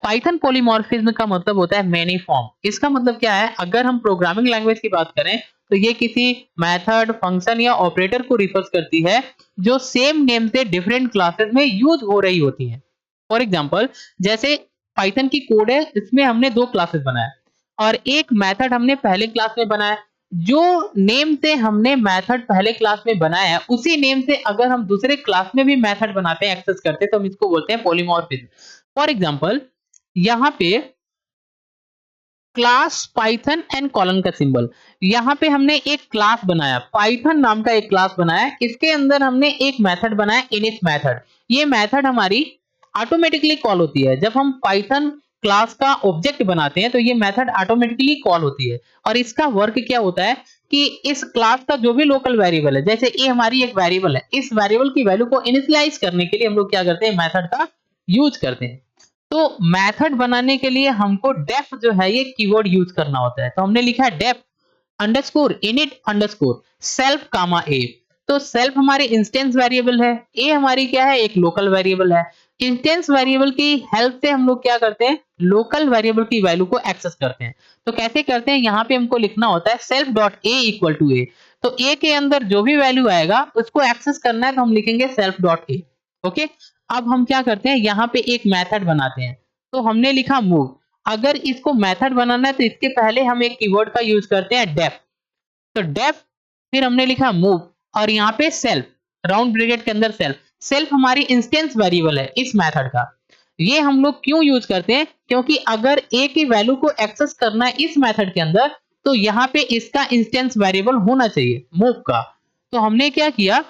Python polymorphism का मतलब होता है मैनी फॉर्म। इसका मतलब क्या है, अगर हम प्रोग्रामिंग लैंग्वेज की बात करें तो ये किसी मेथड, फंक्शन या ऑपरेटर को रिफर्स करती है जो सेम नेम से डिफरेंट क्लासेस में यूज हो रही होती हैं। फॉर एग्जांपल, जैसे पाइथन की कोड है, इसमें हमने दो क्लासेस बनाया और एक मेथड हमने पहले क्लास में बनाया। जो नेम से हमने मेथड पहले क्लास में बनाया है उसी नेम से अगर हम दूसरे क्लास में भी मेथड बनाते हैं, एक्सेस करते हैं, तो हम इसको बोलते हैं पॉलीमॉर्फिज्म। फॉर एग्जांपल, यहाँ पे क्लास पाइथन एंड कॉलन का सिंबल, यहाँ पे हमने एक क्लास बनाया, पाइथन नाम का एक क्लास बनाया, इसके अंदर हमने एक मेथड बनाया इनिट मेथड। ये मेथड हमारी ऑटोमेटिकली कॉल होती है। जब हम पाइथन क्लास का ऑब्जेक्ट बनाते हैं तो ये मेथड ऑटोमेटिकली कॉल होती है। और इसका वर्क क्या होता है कि इस क्लास का जो भी लोकल वेरिएबल है, जैसे ये हमारी एक वेरिएबल है, इस वेरिएबल की वैल्यू को इनिशियलाइज करने के लिए हम लोग क्या करते हैं, मेथड का यूज करते हैं। तो मेथड बनाने के लिए हमको डेफ जो है ये कीवर्ड यूज करना होता है। तो हमने लिखा है def underscore init underscore self comma A. तो सेल्फ हमारी इंस्टेंस वेरिएबल है, ए हमारी क्या है, एक लोकल वेरिएबल है। इंस्टेंस वेरिएबल की हेल्प से हम लोग क्या करते हैं, लोकल वेरिएबल की वैल्यू को एक्सेस करते हैं। तो कैसे करते हैं, यहाँ पे हमको लिखना होता है self dot A equal to A. तो ए के अंदर जो भी वैल्यू आएगा उसको एक्सेस करना है, तो हम लिखेंगे सेल्फ डॉट ए। ओके, अब हम क्या करते हैं, यहाँ पे एक मेथड बनाते हैं। तो हमने लिखा मूव। अगर इसको मेथड बनाना है तो इसके पहले हम एक कीवर्ड का यूज करते हैं डेफ। तो डेफ, फिर हमने लिखा मूव और यहाँ पे सेल्फ, राउंड ब्रैकेट के अंदर सेल्फ। सेल्फ हमारी इंस्टेंस वेरिएबल है इस मेथड का। ये हम लोग क्यों यूज करते हैं, क्योंकि अगर ए की वैल्यू को एक्सेस करना है इस मेथड के अंदर तो यहाँ पे इसका इंस्टेंस वेरिएबल होना चाहिए मूव का। तो हमने क्या किया,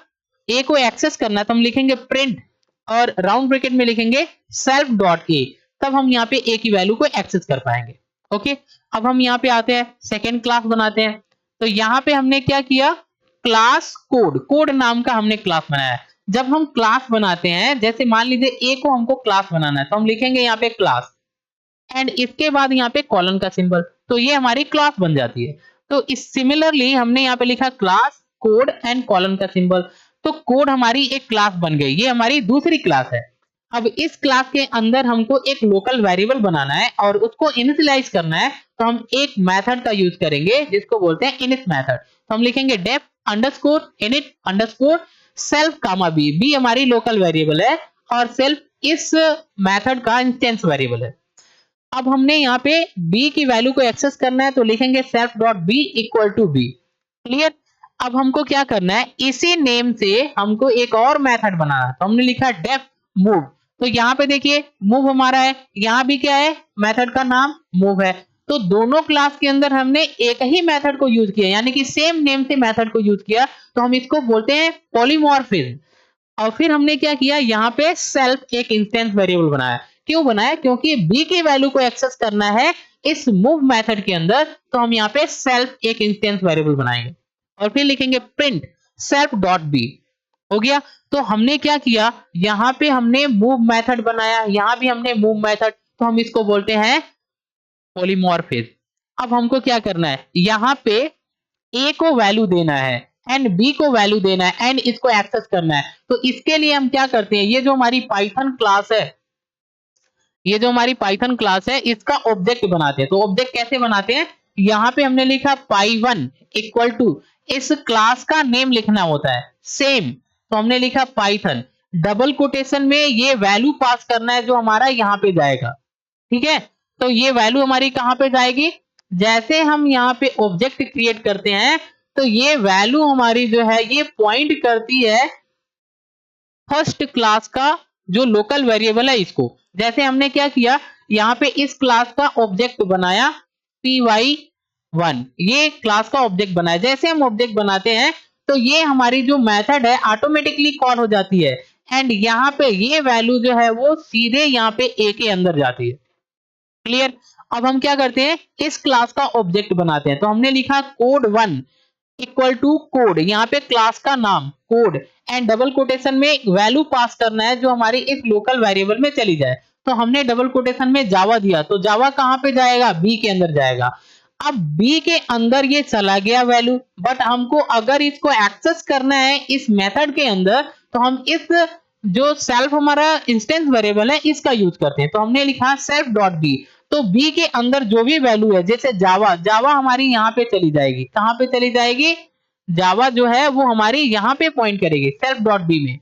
ए को एक्सेस करना तो हम लिखेंगे प्रिंट और राउंड ब्रैकेट में लिखेंगे सेल्फ डॉट ए। तब हम यहाँ पे ए की वैल्यू को एक्सेस कर पाएंगे। ओके, अब हम यहाँ पे आते हैं, सेकेंड क्लास बनाते हैं। तो यहाँ पे हमने क्या किया, क्लास कोड, कोड नाम का हमने क्लास बनाया। जब हम क्लास बनाते हैं, जैसे मान लीजिए ए को हमको क्लास बनाना है, तो हम लिखेंगे यहाँ पे क्लास एंड इसके बाद यहाँ पे कॉलन का सिंबल, तो ये हमारी क्लास बन जाती है। तो इस सिमिलरली हमने यहाँ पे लिखा क्लास कोड एंड कॉलन का सिंबल। तो कोड हमारी एक क्लास बन गई, ये हमारी दूसरी क्लास है। अब इस क्लास के अंदर हमको एक लोकल वेरिएबल बनाना है और उसको इनिशियलाइज करना है, तो हम एक मेथड का यूज करेंगे जिसको बोलते हैं इनिट मेथड। तो हम लिखेंगे def underscore init underscore self comma B. B हमारी लोकल वेरिएबल है और सेल्फ इस मेथड का इंस्टेंस वेरिएबल है। अब हमने यहाँ पे b की वैल्यू को एक्सेस करना है, तो लिखेंगे self dot B equal to B. Clear. अब हमको क्या करना है, इसी नेम से हमको एक और मेथड बनाना है, तो हमने लिखा डेफ मूव। तो यहाँ पे देखिए मूव हमारा है, यहाँ भी क्या है, मेथड का नाम मूव है। तो दोनों क्लास के अंदर हमने एक ही मेथड को यूज किया, यानी कि सेम नेम से मेथड को यूज किया, तो हम इसको बोलते हैं पॉलीमॉर्फिज्म। और फिर हमने क्या किया, यहाँ पे सेल्फ एक इंस्टेंस वेरिएबल बनाया। क्यों बनाया, क्योंकि b की वैल्यू को एक्सेस करना है इस मूव मेथड के अंदर, तो हम यहाँ पे सेल्फ एक इंस्टेंस वेरिएबल बनाएंगे और फिर लिखेंगे प्रिंट सेल्फ डॉट बी। हो गया। तो हमने क्या किया, यहाँ पे हमने मूव मेथड बनाया, यहाँ भी हमने मूव मेथड, तो हम इसको बोलते हैं पॉलीमॉर्फिज्म। अब हमको क्या करना है, यहाँ पे a को वैल्यू देना है एंड b को वैल्यू देना है एंड इसको एक्सेस करना है। तो इसके लिए हम क्या करते हैं, ये जो हमारी पाइथन क्लास है, ये जो हमारी पाइथन क्लास है इसका ऑब्जेक्ट बनाते हैं। तो ऑब्जेक्ट कैसे बनाते हैं, यहाँ पे हमने लिखा पाई1 इक्वल टू, इस क्लास का नेम लिखना होता है सेम, तो हमने लिखा पाइथन, डबल कोटेशन में ये वैल्यू पास करना है जो हमारा यहाँ पे जाएगा। ठीक है, तो ये वैल्यू हमारी कहाँ पे जाएगी, जैसे हम यहाँ पे ऑब्जेक्ट क्रिएट करते हैं तो ये वैल्यू हमारी जो है ये पॉइंट करती है फर्स्ट क्लास का जो लोकल वेरिएबल है इसको। जैसे हमने क्या किया, यहाँ पे इस क्लास का ऑब्जेक्ट बनाया py1, ये क्लास का ऑब्जेक्ट बनाया। जैसे हम ऑब्जेक्ट बनाते हैं तो ये हमारी जो मेथड है ऑटोमेटिकली कॉल हो जाती है एंड यहाँ पे ये वैल्यू जो है वो सीधे यहाँ पे a के अंदर जाती है। क्लियर। अब हम क्या करते हैं, इस क्लास का ऑब्जेक्ट बनाते हैं। तो हमने लिखा कोड1 इक्वल टू कोड, यहाँ पे क्लास का नाम कोड एंड डबल कोटेशन में वैल्यू पास करना है जो हमारी इस लोकल वेरिएबल में चली जाए। तो हमने डबल कोटेशन में जावा दिया, तो जावा कहां पे जाएगा, बी के अंदर जाएगा। अब बी के अंदर ये चला गया वैल्यू, बट हमको अगर इसको एक्सेस करना है इस मेथड के अंदर, तो हम इस जो सेल्फ हमारा इंस्टेंस वेरिएबल है इसका यूज करते हैं। तो हमने लिखा सेल्फ डॉट बी, तो बी के अंदर जो भी वैल्यू है, जैसे जावा, जावा हमारी यहाँ पे चली जाएगी, कहाँ पे चली जाएगी, जावा जो है वो हमारी यहाँ पे पॉइंट करेगी सेल्फ डॉट बी में।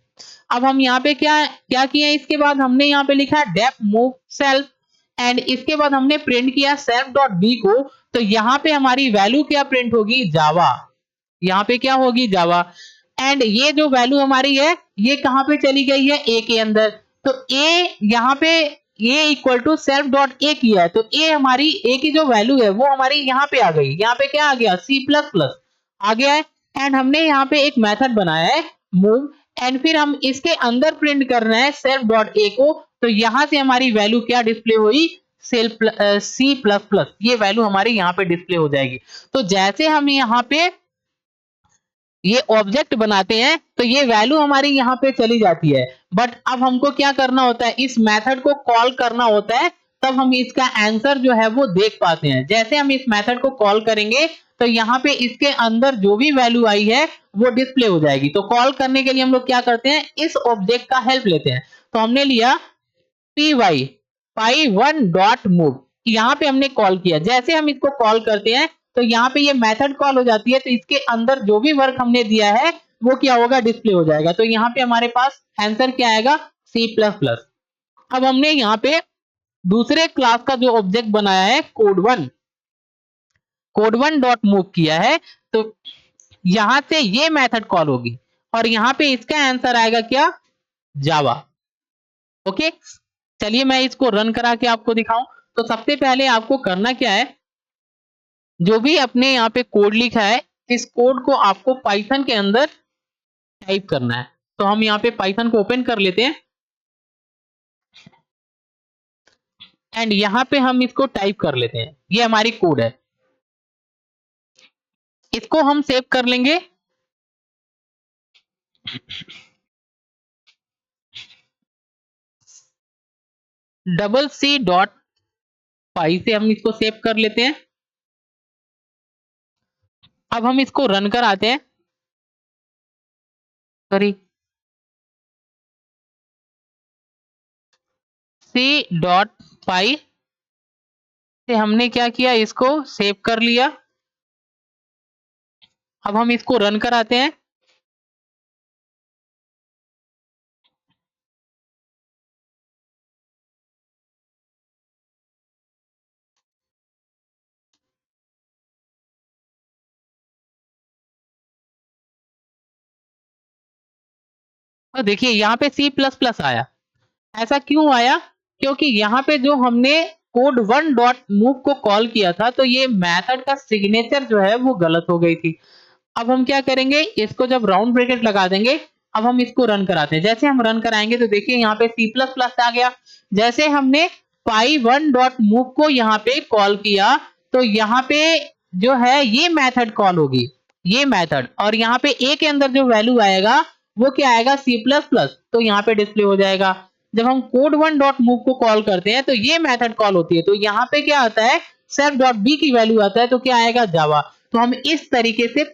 अब हम यहाँ पे क्या क्या किया, इसके बाद हमने यहाँ पे लिखा डेफ मूव सेल्फ, एंड इसके बाद हमने प्रिंट किया सेल्फ डॉट बी को, तो यहाँ पे हमारी वैल्यू क्या प्रिंट होगी, जावा, यहाँ पे क्या होगी, जावा। एंड ये जो वैल्यू हमारी है ये कहां पे चली गई है, ए के अंदर, तो ए यहाँ पे A equal to self dot A किया है, तो ए हमारी ए की जो वैल्यू है वो हमारी यहाँ पे आ गई, यहाँ पे क्या आ गया, सी प्लस प्लस आ गया है। एंड हमने यहाँ पे एक मेथड बनाया है मूव, एंड फिर हम इसके अंदर प्रिंट कर रहे हैं सेल्फ डॉट ए को, तो यहां से हमारी वैल्यू क्या डिस्प्ले हुई, सी प्लस प्लस, ये वैल्यू हमारी यहाँ पे डिस्प्ले हो जाएगी। तो जैसे हम यहाँ पे ये ऑब्जेक्ट बनाते हैं तो ये वैल्यू हमारी यहाँ पे चली जाती है, बट अब हमको क्या करना होता है, इस मेथड को कॉल करना होता है, तब हम इसका आंसर जो है वो देख पाते हैं। जैसे हम इस मेथड को कॉल करेंगे तो यहाँ पे इसके अंदर जो भी वैल्यू आई है वो डिस्प्ले हो जाएगी। तो कॉल करने के लिए हम लोग क्या करते हैं, इस ऑब्जेक्ट का हेल्प लेते हैं। तो हमने लिया py डॉट मूव, यहाँ पे हमने कॉल किया, जैसे हम इसको कॉल करते हैं तो यहाँ पे ये मेथड कॉल हो जाती है, तो इसके अंदर जो भी वर्क हमने दिया है वो क्या होगा, डिस्प्ले हो जाएगा। तो यहाँ पे हमारे पास आंसर क्या आएगा, सी प्लस प्लस। अब हमने यहाँ पे दूसरे क्लास का जो ऑब्जेक्ट बनाया है कोड वन डॉट मूव किया है, तो यहां से ये मेथड कॉल होगी और यहाँ पे इसका आंसर आएगा क्या, जावा। ओके, चलिए मैं इसको रन करा के आपको दिखाऊं। तो सबसे पहले आपको करना क्या है, जो भी अपने यहाँ पे कोड लिखा है इस कोड को आपको पाइथन के अंदर टाइप करना है। तो हम यहाँ पे पाइथन को ओपन कर लेते हैं एंड यहाँ पे हम इसको टाइप कर लेते हैं, ये हमारी कोड है, इसको हम सेव कर लेंगे। CC.py से हम इसको सेव कर लेते हैं। अब हम इसको रन कर आते हैं, सॉरी C.py से हमने क्या किया, इसको सेव कर लिया। अब हम इसको रन कर आते हैं, तो देखिए यहाँ पे C प्लस प्लस आया। ऐसा क्यों आया, क्योंकि यहाँ पे जो हमने कोड वन डॉट मूव को कॉल किया था तो ये मेथड का सिग्नेचर जो है वो गलत हो गई थी। अब हम क्या करेंगे, इसको जब राउंड ब्रैकेट लगा देंगे, अब हम इसको रन कराते हैं। जैसे हम रन कराएंगे तो देखिए यहाँ पे C प्लस प्लस आ गया। जैसे हमने py1 डॉट मूव को यहाँ पे कॉल किया तो यहाँ पे जो है ये मेथड कॉल होगी, ये मेथड, और यहाँ पे a के अंदर जो वैल्यू आएगा वो क्या आएगा, C प्लस प्लस, तो यहाँ पे डिस्प्ले हो जाएगा। जब हम कोड वन डॉट मूव को कॉल करते हैं तो ये मेथड कॉल होती है, तो यहाँ पे क्या आता है, सेल्फ डॉट बी की वैल्यू आता है, तो क्या आएगा, जावा। तो हम इस तरीके से